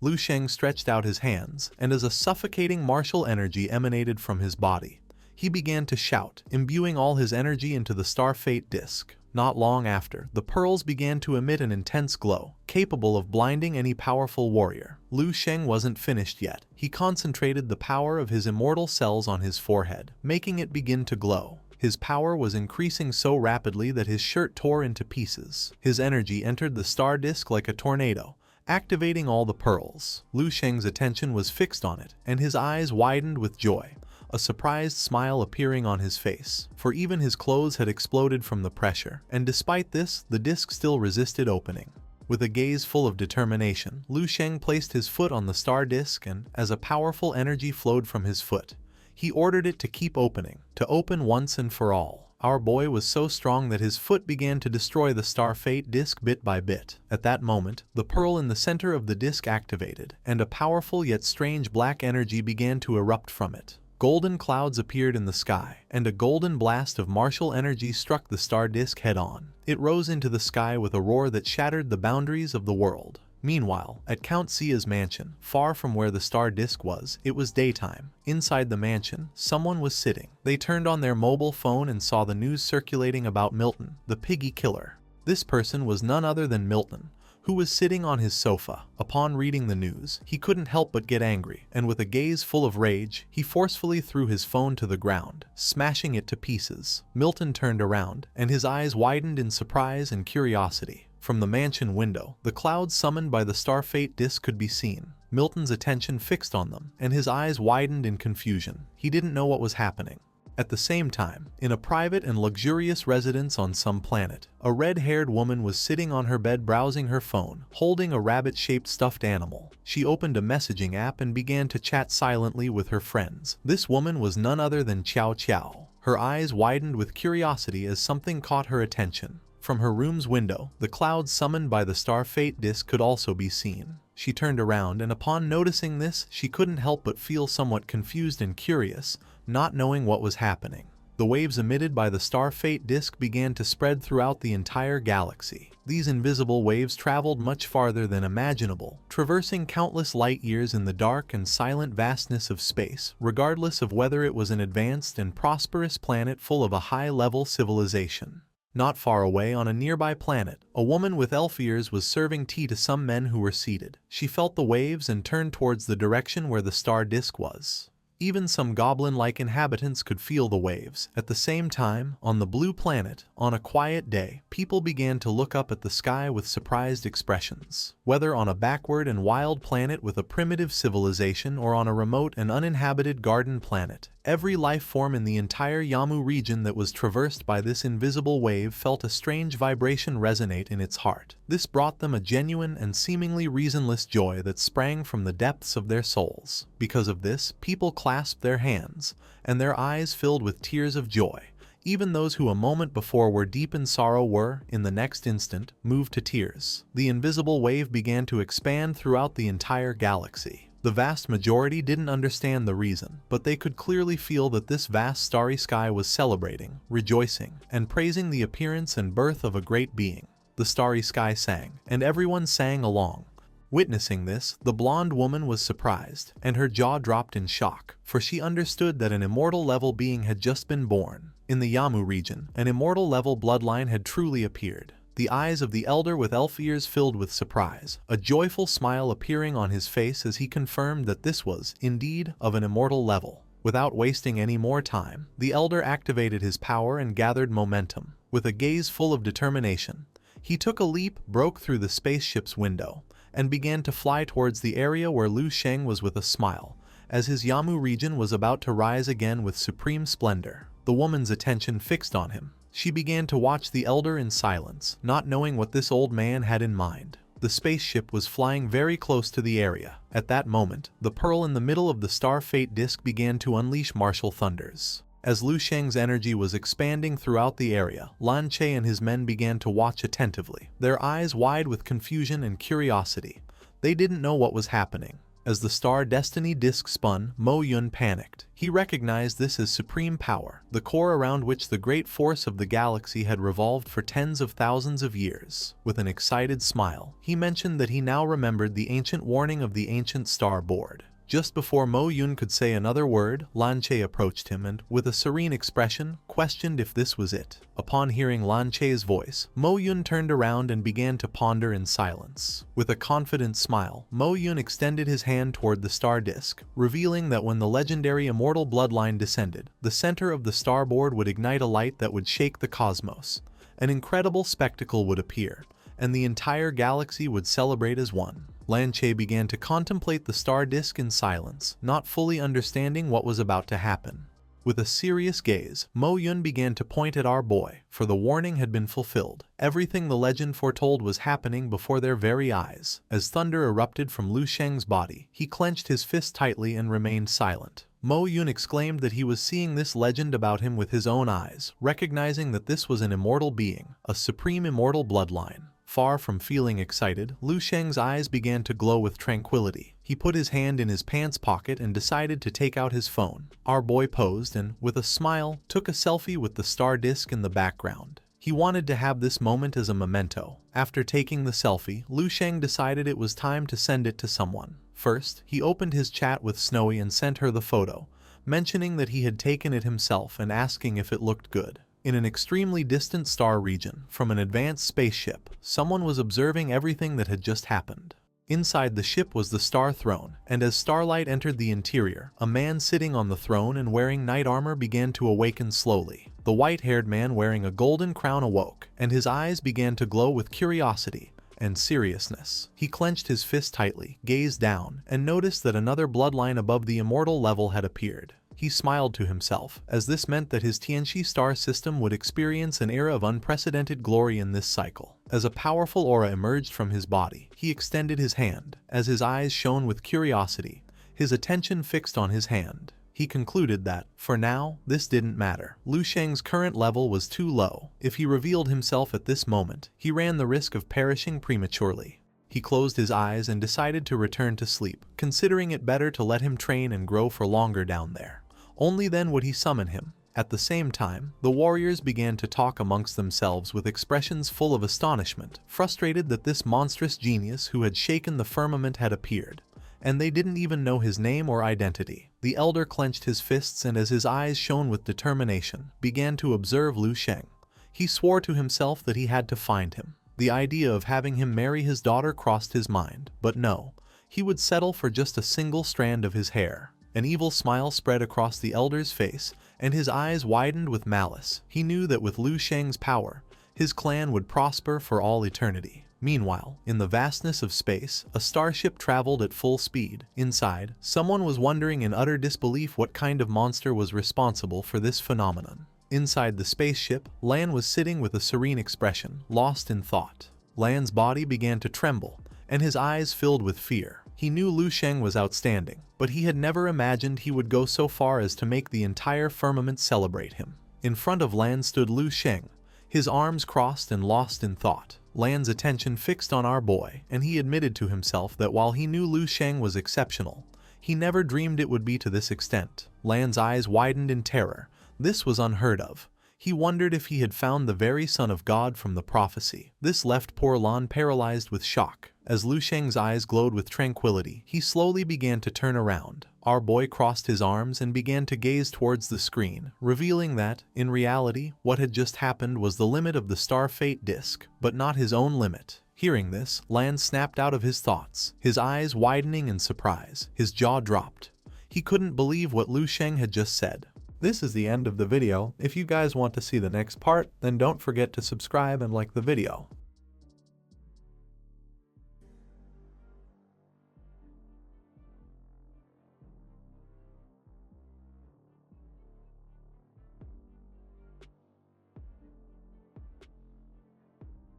Lu Sheng stretched out his hands, and as a suffocating martial energy emanated from his body, he began to shout, imbuing all his energy into the Star Fate disc. Not long after, the pearls began to emit an intense glow, capable of blinding any powerful warrior. Lu Sheng wasn't finished yet. He concentrated the power of his immortal cells on his forehead, making it begin to glow. His power was increasing so rapidly that his shirt tore into pieces. His energy entered the star disk like a tornado, activating all the pearls. Lu Sheng's attention was fixed on it, and his eyes widened with joy, a surprised smile appearing on his face, for even his clothes had exploded from the pressure, and despite this, the disc still resisted opening. With a gaze full of determination, Lu Sheng placed his foot on the star disk and, as a powerful energy flowed from his foot, he ordered it to keep opening, to open once and for all. Our boy was so strong that his foot began to destroy the Star Fate disc bit by bit. At that moment, the pearl in the center of the disc activated, and a powerful yet strange black energy began to erupt from it. Golden clouds appeared in the sky, and a golden blast of martial energy struck the star disk head-on. It rose into the sky with a roar that shattered the boundaries of the world. Meanwhile, at Count Sia's mansion, far from where the star disk was, it was daytime. Inside the mansion, someone was sitting. They turned on their mobile phone and saw the news circulating about Milton, the piggy killer. This person was none other than Milton, who was sitting on his sofa. Upon reading the news, he couldn't help but get angry, and with a gaze full of rage, he forcefully threw his phone to the ground, smashing it to pieces. Milton turned around, and his eyes widened in surprise and curiosity. From the mansion window, the clouds summoned by the Star Fate disc could be seen. Milton's attention fixed on them, and his eyes widened in confusion. He didn't know what was happening. At the same time, in a private and luxurious residence on some planet, a red-haired woman was sitting on her bed browsing her phone, holding a rabbit-shaped stuffed animal. She opened a messaging app and began to chat silently with her friends. This woman was none other than Qiao Qiao. Her eyes widened with curiosity as something caught her attention. From her room's window, the clouds summoned by the Star Fate disc could also be seen. She turned around, and upon noticing this, she couldn't help but feel somewhat confused and curious, not knowing what was happening. The waves emitted by the Star Fate disc began to spread throughout the entire galaxy. These invisible waves traveled much farther than imaginable, traversing countless light years in the dark and silent vastness of space, regardless of whether it was an advanced and prosperous planet full of a high-level civilization. Not far away on a nearby planet, a woman with elf ears was serving tea to some men who were seated. She felt the waves and turned towards the direction where the star disk was. Even some goblin-like inhabitants could feel the waves. At the same time, on the blue planet, on a quiet day, people began to look up at the sky with surprised expressions. Whether on a backward and wild planet with a primitive civilization or on a remote and uninhabited garden planet, every life form in the entire Yamu region that was traversed by this invisible wave felt a strange vibration resonate in its heart. This brought them a genuine and seemingly reasonless joy that sprang from the depths of their souls. Because of this, people clasped their hands, and their eyes filled with tears of joy. Even those who a moment before were deep in sorrow were, in the next instant, moved to tears. The invisible wave began to expand throughout the entire galaxy. The vast majority didn't understand the reason, but they could clearly feel that this vast starry sky was celebrating, rejoicing, and praising the appearance and birth of a great being. The starry sky sang, and everyone sang along. Witnessing this, the blonde woman was surprised, and her jaw dropped in shock, for she understood that an immortal-level being had just been born. In the Yamu region, an immortal-level bloodline had truly appeared. The eyes of the elder with elf ears filled with surprise, a joyful smile appearing on his face as he confirmed that this was, indeed, of an immortal level. Without wasting any more time, the elder activated his power and gathered momentum. With a gaze full of determination, he took a leap, broke through the spaceship's window, and began to fly towards the area where Lu Sheng was with a smile, as his Yamu region was about to rise again with supreme splendor. The woman's attention fixed on him. She began to watch the elder in silence, not knowing what this old man had in mind. The spaceship was flying very close to the area. At that moment, the pearl in the middle of the Star Fate disc began to unleash martial thunders. As Lu Sheng's energy was expanding throughout the area, Lan Che and his men began to watch attentively, their eyes wide with confusion and curiosity. They didn't know what was happening. As the star destiny disk spun, Mo Yun panicked. He recognized this as supreme power, the core around which the great force of the galaxy had revolved for tens of thousands of years. With an excited smile, he mentioned that he now remembered the ancient warning of the ancient star board. Just before Mo Yun could say another word, Lan Che approached him and, with a serene expression, questioned if this was it. Upon hearing Lan Che's voice, Mo Yun turned around and began to ponder in silence. With a confident smile, Mo Yun extended his hand toward the star disk, revealing that when the legendary Immortal Bloodline descended, the center of the starboard would ignite a light that would shake the cosmos. An incredible spectacle would appear, and the entire galaxy would celebrate as one. Lan Che began to contemplate the star disk in silence, not fully understanding what was about to happen. With a serious gaze, Mo Yun began to point at our boy, for the warning had been fulfilled. Everything the legend foretold was happening before their very eyes. As thunder erupted from Lu Sheng's body, he clenched his fist tightly and remained silent. Mo Yun exclaimed that he was seeing this legend about him with his own eyes, recognizing that this was an immortal being, a supreme immortal bloodline. Far from feeling excited, Lu Sheng's eyes began to glow with tranquility. He put his hand in his pants pocket and decided to take out his phone. Our boy posed and, with a smile, took a selfie with the star disk in the background. He wanted to have this moment as a memento. After taking the selfie, Lu Sheng decided it was time to send it to someone. First, he opened his chat with Snowy and sent her the photo, mentioning that he had taken it himself and asking if it looked good. In an extremely distant star region, from an advanced spaceship, someone was observing everything that had just happened. Inside the ship was the star throne, and as starlight entered the interior, a man sitting on the throne and wearing knight armor began to awaken slowly. The white-haired man wearing a golden crown awoke, and his eyes began to glow with curiosity and seriousness. He clenched his fist tightly, gazed down, and noticed that another bloodline above the immortal level had appeared. He smiled to himself, as this meant that his Tianxi star system would experience an era of unprecedented glory in this cycle. As a powerful aura emerged from his body, he extended his hand. As his eyes shone with curiosity, his attention fixed on his hand. He concluded that, for now, this didn't matter. Lu Sheng's current level was too low. If he revealed himself at this moment, he ran the risk of perishing prematurely. He closed his eyes and decided to return to sleep, considering it better to let him train and grow for longer down there. Only then would he summon him. At the same time, the warriors began to talk amongst themselves with expressions full of astonishment, frustrated that this monstrous genius who had shaken the firmament had appeared, and they didn't even know his name or identity. The elder clenched his fists and as his eyes shone with determination, began to observe Lu Sheng. He swore to himself that he had to find him. The idea of having him marry his daughter crossed his mind, but no, he would settle for just a single strand of his hair. An evil smile spread across the elder's face, and his eyes widened with malice. He knew that with Lu Sheng's power, his clan would prosper for all eternity. Meanwhile, in the vastness of space, a starship traveled at full speed. Inside, someone was wondering in utter disbelief what kind of monster was responsible for this phenomenon. Inside the spaceship, Lan was sitting with a serene expression, lost in thought. Lan's body began to tremble, and his eyes filled with fear. He knew Lu Sheng was outstanding, but he had never imagined he would go so far as to make the entire firmament celebrate him. In front of Lan stood Lu Sheng, his arms crossed and lost in thought. Lan's attention fixed on our boy, and he admitted to himself that while he knew Lu Sheng was exceptional, he never dreamed it would be to this extent. Lan's eyes widened in terror. This was unheard of. He wondered if he had found the very Son of God from the prophecy. This left poor Lan paralyzed with shock. As Lu Sheng's eyes glowed with tranquility, he slowly began to turn around. Our boy crossed his arms and began to gaze towards the screen, revealing that, in reality, what had just happened was the limit of the star fate disk, but not his own limit. Hearing this, Lan snapped out of his thoughts, his eyes widening in surprise. His jaw dropped. He couldn't believe what Lu Sheng had just said. This is the end of the video. If you guys want to see the next part, then don't forget to subscribe and like the video.